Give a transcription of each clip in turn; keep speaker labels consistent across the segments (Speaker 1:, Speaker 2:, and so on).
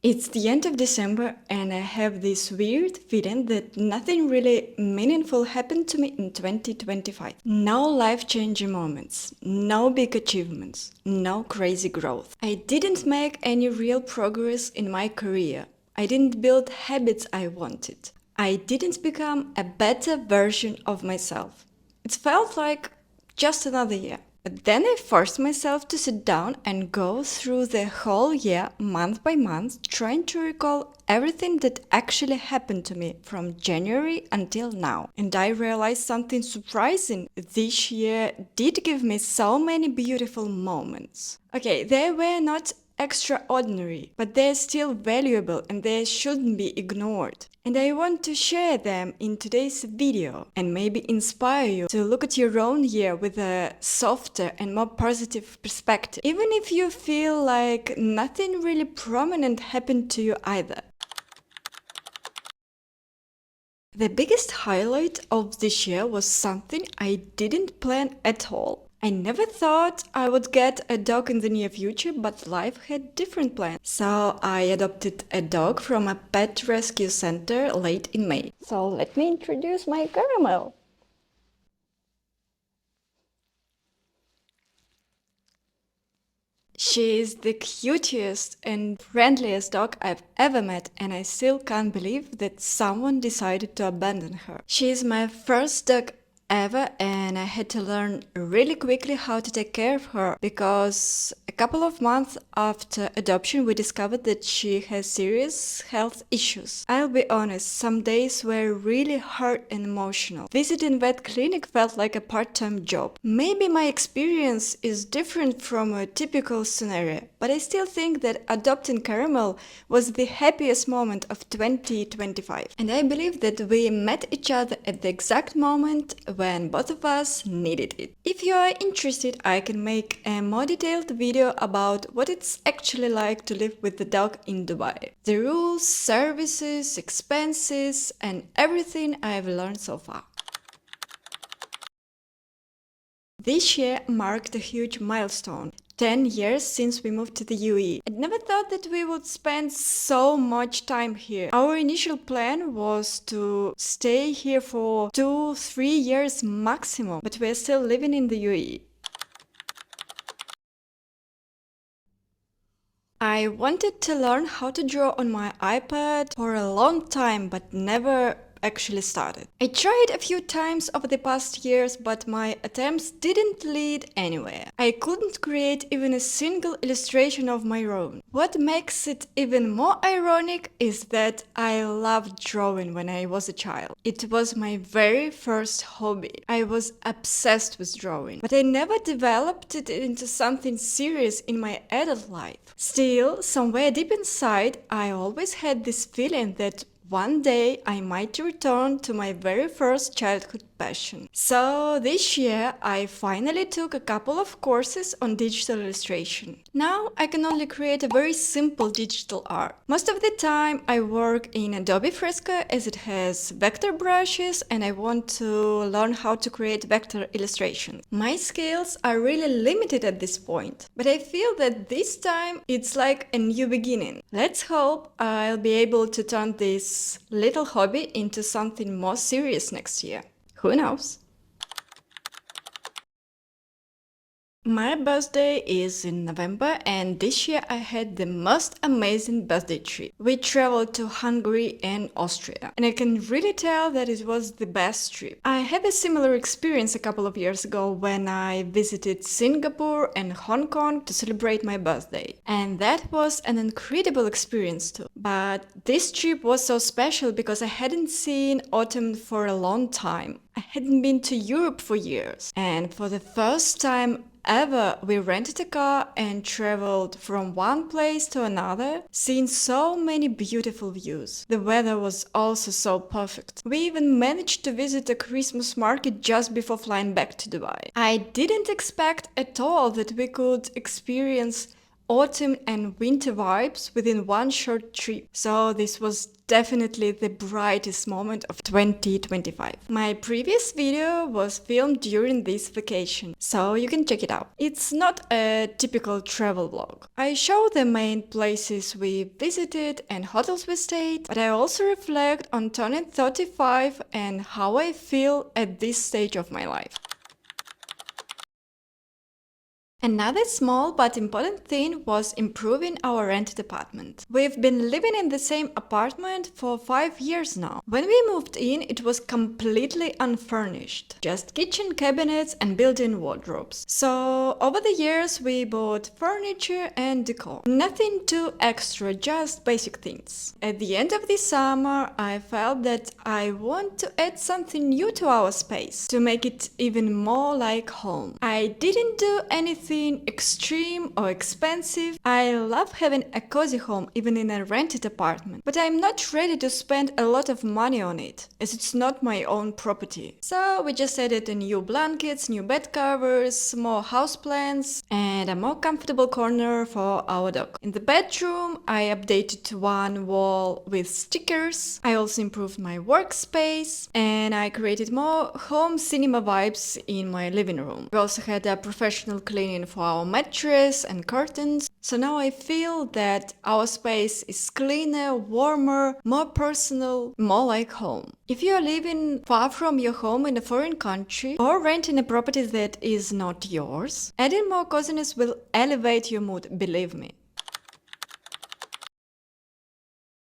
Speaker 1: It's the end of December and I have this weird feeling that nothing really meaningful happened to me in 2025. No life-changing moments, no big achievements, no crazy growth. I didn't make any real progress in my career. I didn't build habits I wanted. I didn't become a better version of myself. It felt like just another year. But then I forced myself to sit down and go through the whole year, month by month, trying to recall everything that actually happened to me from January until now. And I realized something surprising. This year did give me so many beautiful moments. Okay, they were not extraordinary, but they're still valuable and they shouldn't be ignored. And I want to share them in today's video and maybe inspire you to look at your own year with a softer and more positive perspective, even if you feel like nothing really prominent happened to you either. The biggest highlight of this year was something I didn't plan at all. I never thought I would get a dog in the near future, but life had different plans. So I adopted a dog from a pet rescue center late in May. So let me introduce my Caramel. She is the cutest and friendliest dog I've ever met, and I still can't believe that someone decided to abandon her. She is my first dog ever, and I had to learn really quickly how to take care of her because a couple of months after adoption we discovered that she has serious health issues. I'll be honest, some days were really hard and emotional. Visiting vet clinic felt like a part-time job. Maybe my experience is different from a typical scenario, but I still think that adopting Caramel was the happiest moment of 2025. And I believe that we met each other at the exact moment when both of us needed it. If you are interested, I can make a more detailed video about what it's actually like to live with the dog in Dubai. The rules, services, expenses, and everything I've learned so far. This year marked a huge milestone. 10 years since we moved to the UAE. I never thought that we would spend so much time here. Our initial plan was to stay here for 2-3 years maximum, but we're still living in the UAE. I wanted to learn how to draw on my iPad for a long time, but never actually started. I tried a few times over the past years, but my attempts didn't lead anywhere. I couldn't create even a single illustration of my own. What makes it even more ironic is that I loved drawing when I was a child. It was my very first hobby. I was obsessed with drawing, but I never developed it into something serious in my adult life. Still, somewhere deep inside, I always had this feeling that one day I might return to my very first childhood passion. So this year I finally took a couple of courses on digital illustration. Now I can only create a very simple digital art. Most of the time I work in Adobe Fresco as it has vector brushes and I want to learn how to create vector illustration. My skills are really limited at this point, but I feel that this time it's like a new beginning. Let's hope I'll be able to turn this little hobby into something more serious next year. Who knows? My birthday is in November and this year I had the most amazing birthday trip. We traveled to Hungary and Austria and I can really tell that it was the best trip. I had a similar experience a couple of years ago when I visited Singapore and Hong Kong to celebrate my birthday. And that was an incredible experience too. But this trip was so special because I hadn't seen autumn for a long time. I hadn't been to Europe for years and for the first time ever, we rented a car and traveled from one place to another, seeing so many beautiful views. The weather was also so perfect. We even managed to visit a Christmas market just before flying back to Dubai. I didn't expect at all that we could experience autumn and winter vibes within one short trip. So this was definitely the brightest moment of 2025. My previous video was filmed during this vacation, so you can check it out. It's not a typical travel vlog. I show the main places we visited and hotels we stayed, but I also reflect on turning 35 and how I feel at this stage of my life. Another small but important thing was improving our rented apartment. We've been living in the same apartment for 5 years now. When we moved in, it was completely unfurnished, just kitchen cabinets and built-in wardrobes. So over the years we bought furniture and decor. Nothing too extra, just basic things. At the end of this summer, I felt that I want to add something new to our space, to make it even more like home. I didn't do anything extreme or expensive. I love having a cozy home even in a rented apartment, but I'm not ready to spend a lot of money on it, as it's not my own property. So we just added a new blankets, new bed covers, more houseplants, and a more comfortable corner for our dog. In the bedroom, I updated one wall with stickers. I also improved my workspace, and I created more home cinema vibes in my living room. We also had a professional cleaning for our mattress and curtains. So now I feel that our space is cleaner, warmer, more personal, more like home. If you are living far from your home in a foreign country or renting a property that is not yours, adding more coziness will elevate your mood, believe me.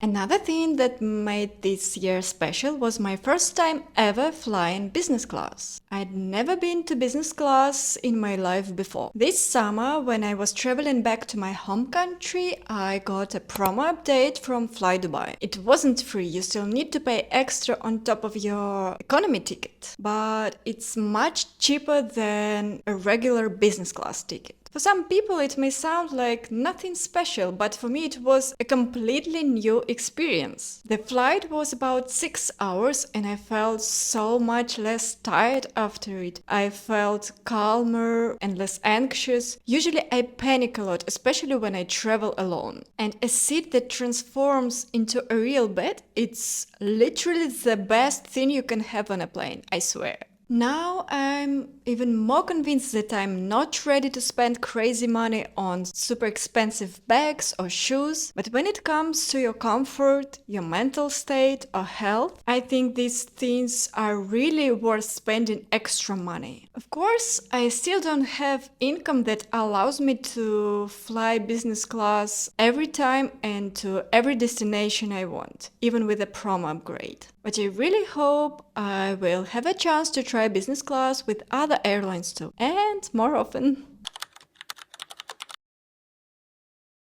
Speaker 1: Another thing that made this year special was my first time ever flying business class. I'd never been to business class in my life before. This summer, when I was traveling back to my home country, I got a promo update from Fly Dubai. It wasn't free, you still need to pay extra on top of your economy ticket, but it's much cheaper than a regular business class ticket. For some people it may sound like nothing special, but for me it was a completely new experience. The flight was about 6 hours and I felt so much less tired after it. I felt calmer and less anxious. Usually I panic a lot, especially when I travel alone. And a seat that transforms into a real bed, it's literally the best thing you can have on a plane, I swear. Now I'm even more convinced that I'm not ready to spend crazy money on super expensive bags or shoes, but when it comes to your comfort, your mental state or health, I think these things are really worth spending extra money. Of course, I still don't have income that allows me to fly business class every time and to every destination I want, even with a promo upgrade. But I really hope I will have a chance to try business class with other airlines too, and more often.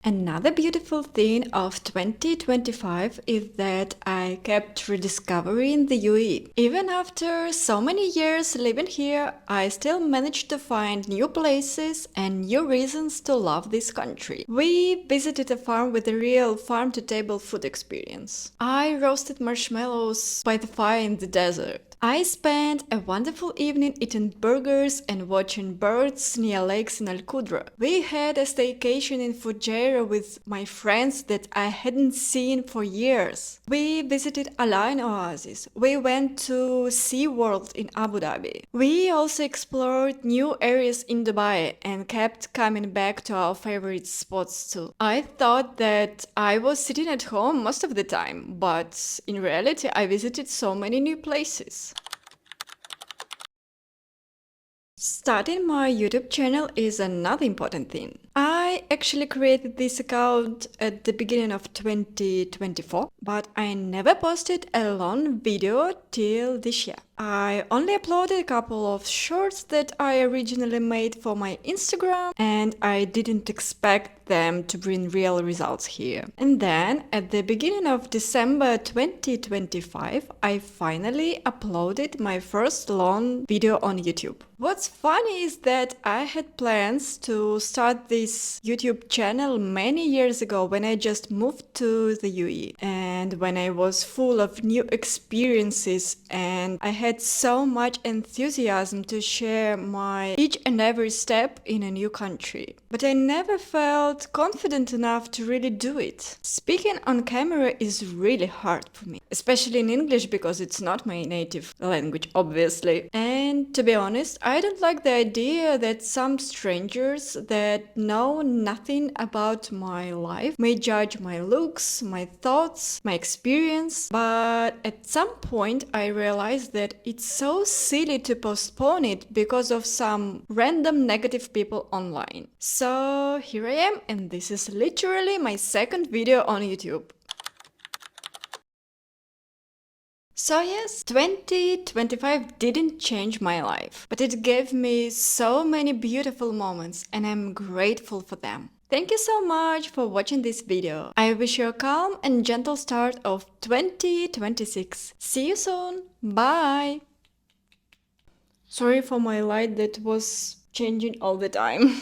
Speaker 1: Another beautiful thing of 2025 is that I kept rediscovering the UAE. Even after so many years living here, I still managed to find new places and new reasons to love this country. We visited a farm with a real farm-to-table food experience. I roasted marshmallows by the fire in the desert. I spent a wonderful evening eating burgers and watching birds near lakes in Al Qudra. We had a staycation in Fujairah with my friends that I hadn't seen for years. We visited Al Ain Oasis. We went to SeaWorld in Abu Dhabi. We also explored new areas in Dubai and kept coming back to our favorite spots too. I thought that I was sitting at home most of the time, but in reality I visited so many new places. Starting my YouTube channel is another important thing. I actually created this account at the beginning of 2024, but I never posted a long video till this year. I only uploaded a couple of shorts that I originally made for my Instagram, and I didn't expect them to bring real results here. And then, at the beginning of December 2025, I finally uploaded my first long video on YouTube. What's funny is that I had plans to start this YouTube channel many years ago when I just moved to the UAE and when I was full of new experiences and I had so much enthusiasm to share my each and every step in a new country. But I never felt confident enough to really do it. Speaking on camera is really hard for me, especially in English because it's not my native language, obviously. And to be honest, I don't like the idea that some strangers that know nothing about my life may judge my looks, my thoughts, my experience. But at some point, I realized that it's so silly to postpone it because of some random negative people online. So here I am, and this is literally my second video on YouTube. So yes, 2025 didn't change my life, but it gave me so many beautiful moments and I'm grateful for them. Thank you so much for watching this video. I wish you a calm and gentle start of 2026. See you soon. Bye. Sorry for my light that was changing all the time.